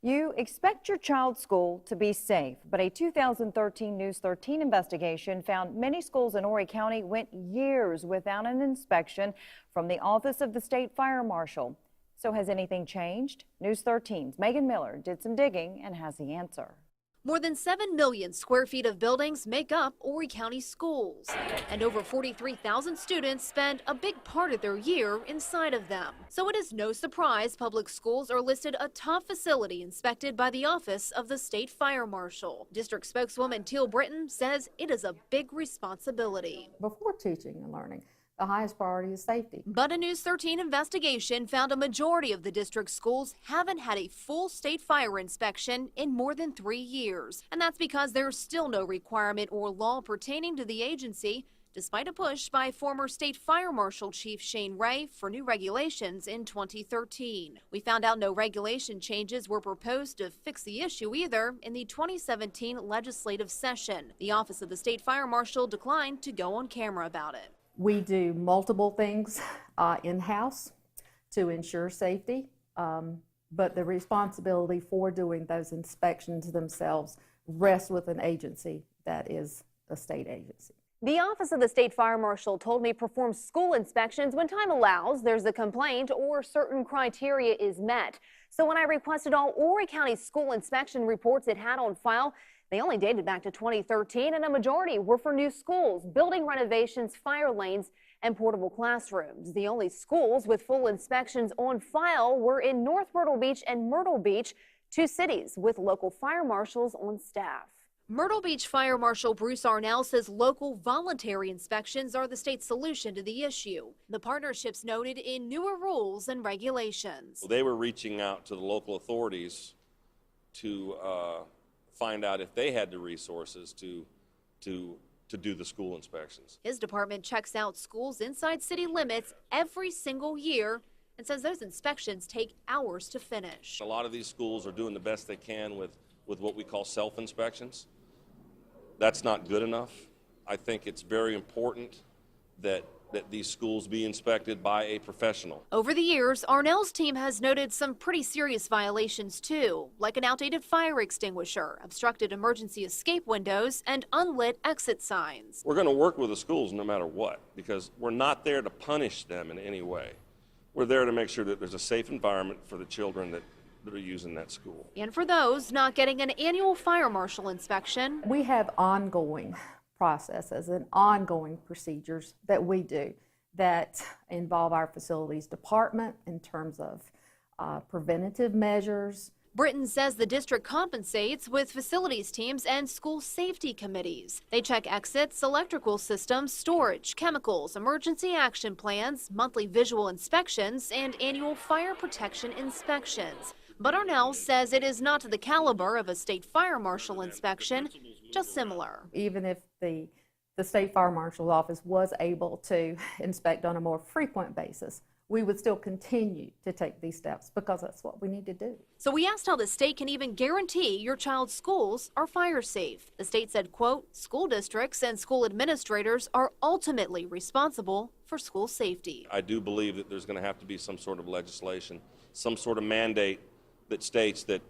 You expect your child's school to be safe, but a 2013 News 13 investigation found many schools in Horry County went years without an inspection from the Office of the State Fire Marshal. So has anything changed? News 13's Megan Miller did some digging and has the answer. More than 7 million square feet of buildings make up Horry County schools, and over 43,000 students spend a big part of their year inside of them. So it is no surprise public schools are listed a top facility inspected by the Office of the State Fire Marshal. District spokeswoman Teal Britton says it is a big responsibility. Before teaching and learning, the highest priority is safety. But a News 13 investigation found a majority of the district schools haven't had a full state fire inspection in more than 3 years. And that's because there's still no requirement or law pertaining to the agency, despite a push by former State Fire Marshal Chief Shane Ray for new regulations in 2013. We found out no regulation changes were proposed to fix the issue either in the 2017 legislative session. The Office of the State Fire Marshal declined to go on camera about it. We do multiple things in-house to ensure safety, but the responsibility for doing those inspections themselves rests with an agency that is a state agency. The Office of the State Fire Marshal told me performs school inspections when time allows, there's a complaint, or certain criteria is met. So when I requested all Horry County school inspection reports it had on file, they only dated back to 2013, and a majority were for new schools, building renovations, fire lanes, and portable classrooms. The only schools with full inspections on file were in North Myrtle Beach and Myrtle Beach, two cities with local fire marshals on staff. Myrtle Beach Fire Marshal Bruce Arnell says local voluntary inspections are the state's solution to the issue. The partnership's noted in newer rules and regulations. They were reaching out to the local authorities to find out if they had the resources to do the school inspections. His department checks out schools inside city limits every single year and says those inspections take hours to finish. A lot of these schools are doing the best they can with what we call self-inspections. That's not good enough. I think it's very important that these schools be inspected by a professional. Over the years, Arnell's team has noted some pretty serious violations too, like an outdated fire extinguisher, obstructed emergency escape windows, and unlit exit signs. We're going to work with the schools no matter what, because we're not there to punish them in any way. We're there to make sure that there's a safe environment for the children that are using that school. And for those not getting an annual fire marshal inspection, we have ongoing processes and ongoing procedures that we do that involve our facilities department in terms of preventative measures. Britton says the district compensates with facilities teams and school safety committees. They check exits, electrical systems, storage, chemicals, emergency action plans, monthly visual inspections, and annual fire protection inspections. But Arnell says it is not to the caliber of a state fire marshal inspection, just similar. Even if the state fire marshal's office was able to inspect on a more frequent basis, we would still continue to take these steps because that's what we need to do. So we asked how the state can even guarantee your child's schools are fire safe. The state said, quote, school districts and school administrators are ultimately responsible for school safety. I do believe that there's going to have to be some sort of legislation, some sort of mandate that states that,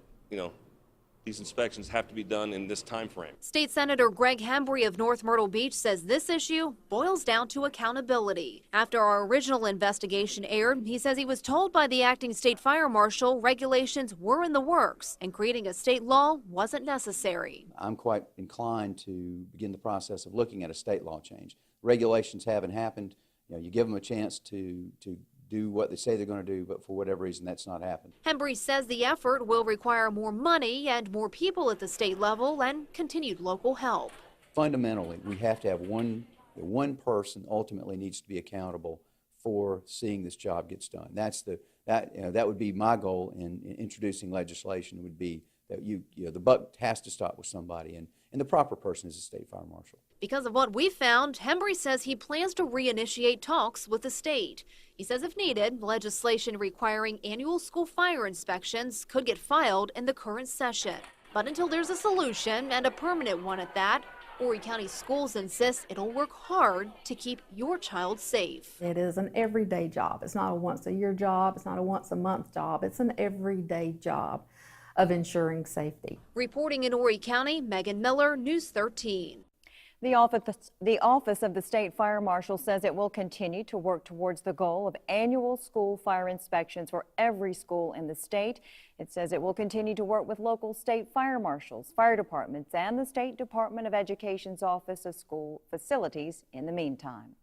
these inspections have to be done in this time frame. State Senator Greg Hembry of North Myrtle Beach says this issue boils down to accountability. After our original investigation aired, he says he was told by the acting state fire marshal regulations were in the works and creating a state law wasn't necessary. I'm quite inclined to begin the process of looking at a state law change. Regulations haven't happened. You give them a chance to do what they say they're going to do, but for whatever reason that's not happened. Hembry says the effort will require more money and more people at the state level and continued local help. Fundamentally, we have to have one person ultimately needs to be accountable for seeing this job gets done. That would be my goal in introducing legislation, would be that the buck has to stop with somebody, and the proper person is the state fire marshal. Because of what we found, Hembry says he plans to reinitiate talks with the state. He says if needed, legislation requiring annual school fire inspections could get filed in the current session. But until there's a solution, and a permanent one at that, Horry County Schools insist it'll work hard to keep your child safe. It is an everyday job. It's not a once-a-year job. It's not a once-a-month job. It's an everyday job. of ensuring safety. Reporting in Horry County, Megan Miller, News 13. The Office of the State Fire Marshal says it will continue to work towards the goal of annual school fire inspections for every school in the state. It says it will continue to work with local state fire marshals, fire departments, and the State Department of Education's Office of School Facilities in the meantime.